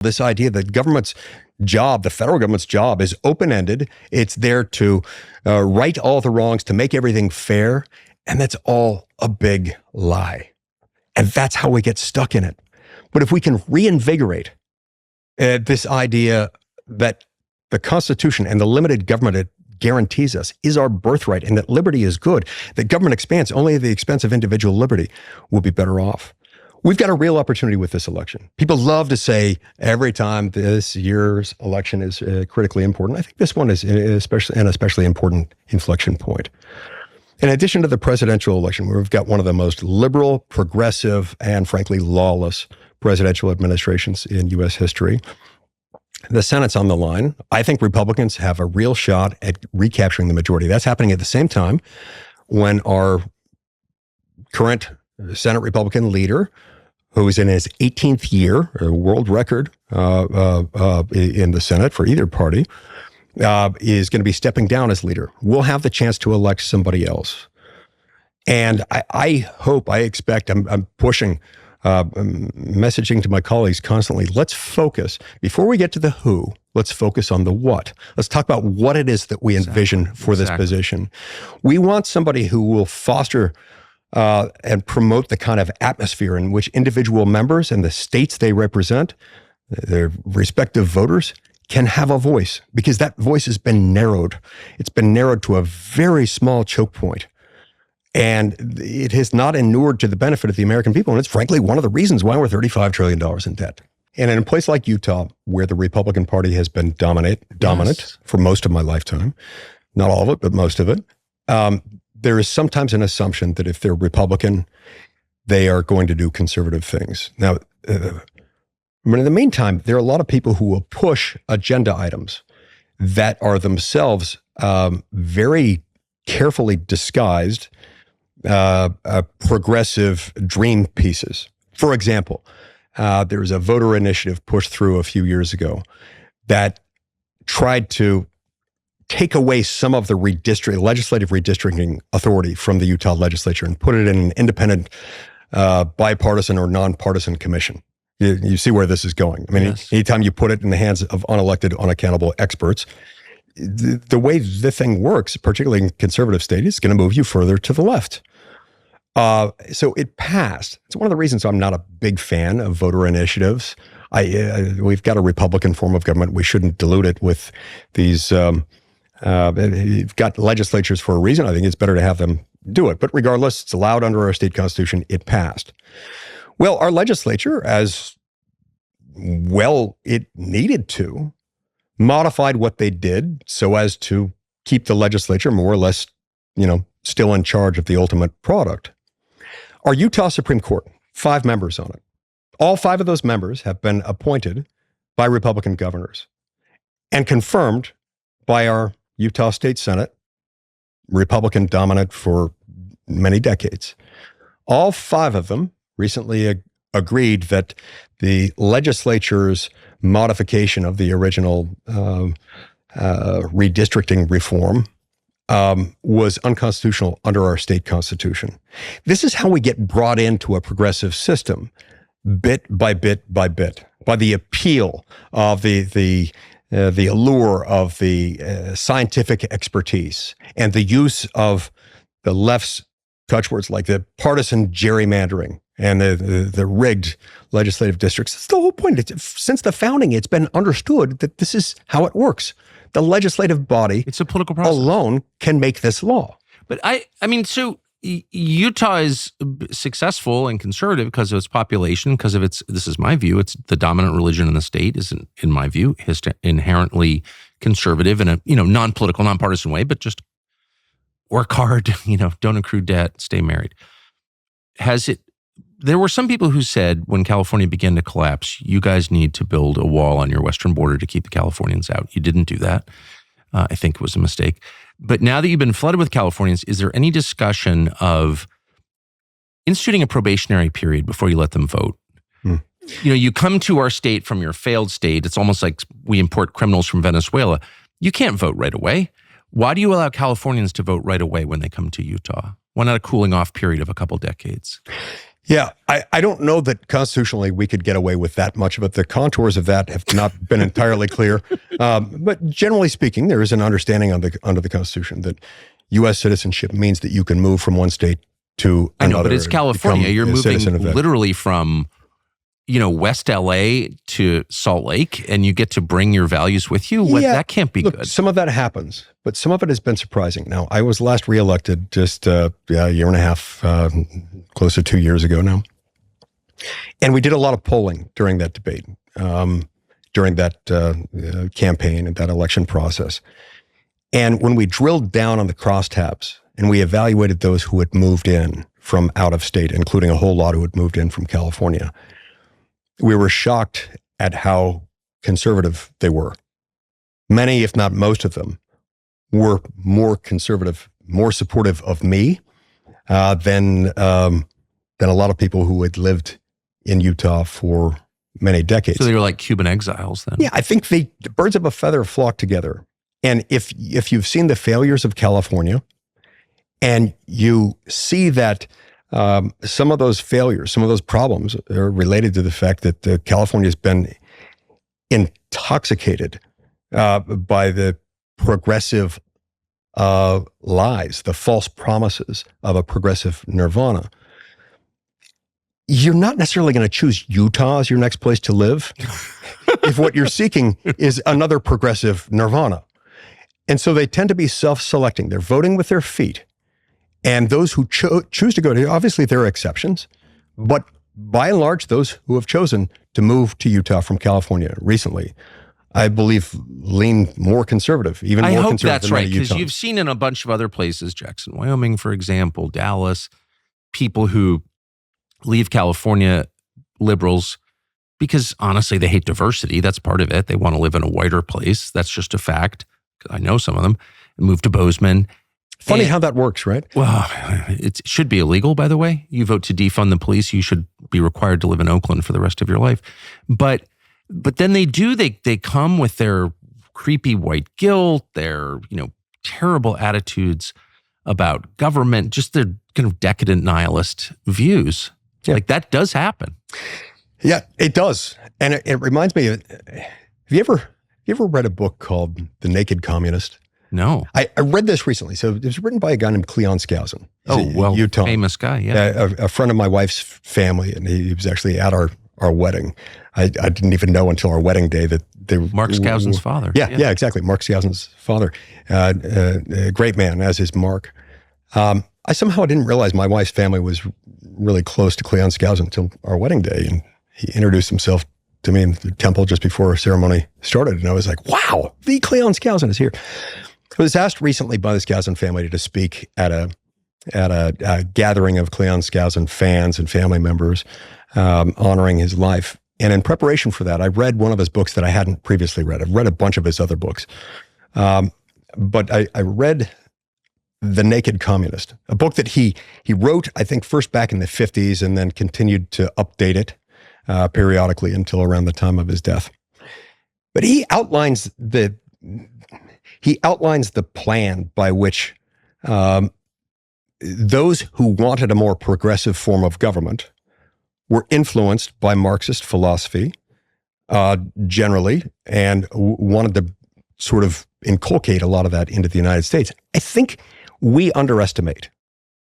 This idea that government's job, the federal government's job, is open-ended. It's there to right all the wrongs, to make everything fair. And that's all a big lie. And that's how we get stuck in it. But if we can reinvigorate this idea that the Constitution and the limited government it guarantees us is our birthright, and that liberty is good, that government expands only at the expense of individual liberty, we'll be better off. We've got a real opportunity with this election. People love to say every time this year's election is critically important. I think this one is an especially important inflection point. In addition to the presidential election, where we've got one of the most liberal, progressive, and frankly lawless presidential administrations in U.S. history, the Senate's on the line. I think Republicans have a real shot at recapturing the majority. That's happening at the same time when our current Senate Republican leader, who's in his 18th year, a world record in the Senate for either party, is going to be stepping down as leader. We'll have the chance to elect somebody else. And I expect, I'm pushing, messaging to my colleagues constantly, let's focus, before we get to the who, let's focus on the what. Let's talk about what it is that we envision for this position. We want somebody who will foster and promote the kind of atmosphere in which individual members and the states they represent, their respective voters, can have a voice, because that voice has been narrowed. It's been narrowed to a very small choke point. And it has not inured to the benefit of the American people. And it's frankly one of the reasons why we're $35 trillion in debt. And in a place like Utah, where the Republican Party has been dominant yes. for most of my lifetime, not all of it, but most of it, there is sometimes an assumption that if they're Republican, they are going to do conservative things. Now, but in the meantime, there are a lot of people who will push agenda items that are themselves very carefully disguised progressive dream pieces. For example, there was a voter initiative pushed through a few years ago that tried to take away some of the legislative redistricting authority from the Utah legislature and put it in an independent, bipartisan or nonpartisan commission. You see where this is going. I mean, yes. Anytime you put it in the hands of unelected, unaccountable experts, the way the thing works, particularly in conservative states, is going to move you further to the left. So it passed. It's one of the reasons I'm not a big fan of voter initiatives. We've got a Republican form of government. We shouldn't dilute it with these. You've got legislatures for a reason. I think it's better to have them do it. But regardless, it's allowed under our state constitution. It passed. Well, our legislature, as well it needed to, modified what they did so as to keep the legislature more or less, still in charge of the ultimate product. Our Utah Supreme Court, 5 members on it. All 5 of those members have been appointed by Republican governors and confirmed by our Utah State Senate, Republican dominant for many decades. All 5 of them recently agreed that the legislature's modification of the original redistricting reform was unconstitutional under our state constitution. This is how we get brought into a progressive system, bit by bit by bit, by the appeal of the allure of the scientific expertise and the use of the left's touchwords like the partisan gerrymandering and the rigged legislative districts. That's the whole point. Since the founding, it's been understood that this is how it works. The legislative body, it's a political process, alone can make this law. But I mean, so Utah is successful and conservative because of its population, because of its, this is my view, it's the dominant religion in the state is, in my view, inherently conservative in a, non-political, nonpartisan way, but just work hard, don't accrue debt, stay married. There were some people who said when California began to collapse, you guys need to build a wall on your western border to keep the Californians out. You didn't do that. I think it was a mistake. But now that you've been flooded with Californians, is there any discussion of instituting a probationary period before you let them vote? You come to our state from your failed state. It's almost like we import criminals from Venezuela. You can't vote right away. Why do you allow Californians to vote right away when they come to Utah? Why not a cooling off period of a couple decades? Yeah, I don't know that constitutionally we could get away with that much of it. The contours of that have not been entirely clear. But generally speaking, there is an understanding under the Constitution that U.S. citizenship means that you can move from one state to another. I know, but it's California. You're moving literally from, West LA to Salt Lake, and you get to bring your values with you. That can't be good. Some of that happens, but some of it has been surprising. Now, I was last reelected just a year and a half, close to 2 years ago now. And we did a lot of polling during that debate, during that campaign and that election process. And when we drilled down on the crosstabs and we evaluated those who had moved in from out of state, including a whole lot who had moved in from California, we were shocked at how conservative they were. Many, if not most of them, were more conservative, more supportive of me than a lot of people who had lived in Utah for many decades. So they were like Cuban exiles then? Yeah, I think the birds of a feather flock together. And if you've seen the failures of California and you see that some of those failures, some of those problems are related to the fact that California has been intoxicated by the progressive lies, the false promises of a progressive nirvana. You're not necessarily going to choose Utah as your next place to live if what you're seeking is another progressive nirvana. And so they tend to be self-selecting. They're voting with their feet. And those who choose to go to, obviously there are exceptions, but by and large, those who have chosen to move to Utah from California recently, I believe, lean more conservative, even more conservative. I hope that's right, because you've seen in a bunch of other places, Jackson, Wyoming, for example, Dallas, people who leave California, liberals, because honestly, they hate diversity. That's part of it. They want to live in a whiter place. That's just a fact. I know some of them. Move to Bozeman. Funny how that works, right? Well, it should be illegal, by the way. You vote to defund the police, you should be required to live in Oakland for the rest of your life. But then they come with their creepy white guilt, their, terrible attitudes about government, just their kind of decadent nihilist views. Yeah. Like that does happen. Yeah, it does. And it reminds me of, have you ever read a book called The Naked Communist? No. I read this recently. So it was written by a guy named Cleon Skousen. Utah. Famous guy, yeah. A friend of my wife's family, and he was actually at our wedding. I didn't even know until our wedding day that they were... Mark Skousen's father. Yeah, exactly. Mark Skousen's father. A great man, as is Mark. I somehow didn't realize my wife's family was really close to Cleon Skousen until our wedding day. And he introduced himself to me in the temple just before our ceremony started. And I was like, wow, the Cleon Skousen is here. I was asked recently by the Skousen family to speak at a gathering of Cleon Skousen fans and family members, honoring his life. And in preparation for that, I read one of his books that I hadn't previously read. I've read a bunch of his other books. But I read The Naked Communist, a book that he wrote, I think, first back in the 50s and then continued to update it periodically until around the time of his death. But he outlines the plan by which those who wanted a more progressive form of government were influenced by Marxist philosophy generally and wanted to sort of inculcate a lot of that into the United States. I think we underestimate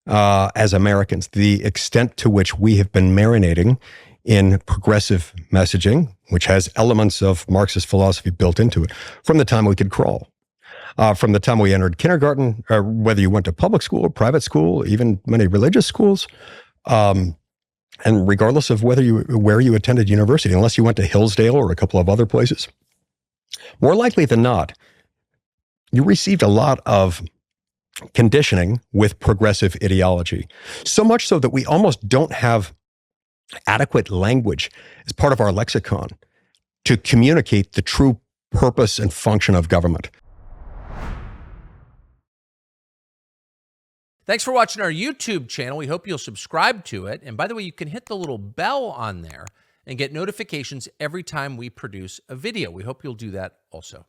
as Americans the extent to which we have been marinating in progressive messaging, which has elements of Marxist philosophy built into it, from the time we could crawl. From the time we entered kindergarten, whether you went to public school or private school, even many religious schools, and regardless of where you attended university, unless you went to Hillsdale or a couple of other places, more likely than not, you received a lot of conditioning with progressive ideology. So much so that we almost don't have adequate language as part of our lexicon to communicate the true purpose and function of government. Thanks for watching our YouTube channel. We hope you'll subscribe to it. And by the way, you can hit the little bell on there and get notifications every time we produce a video. We hope you'll do that also.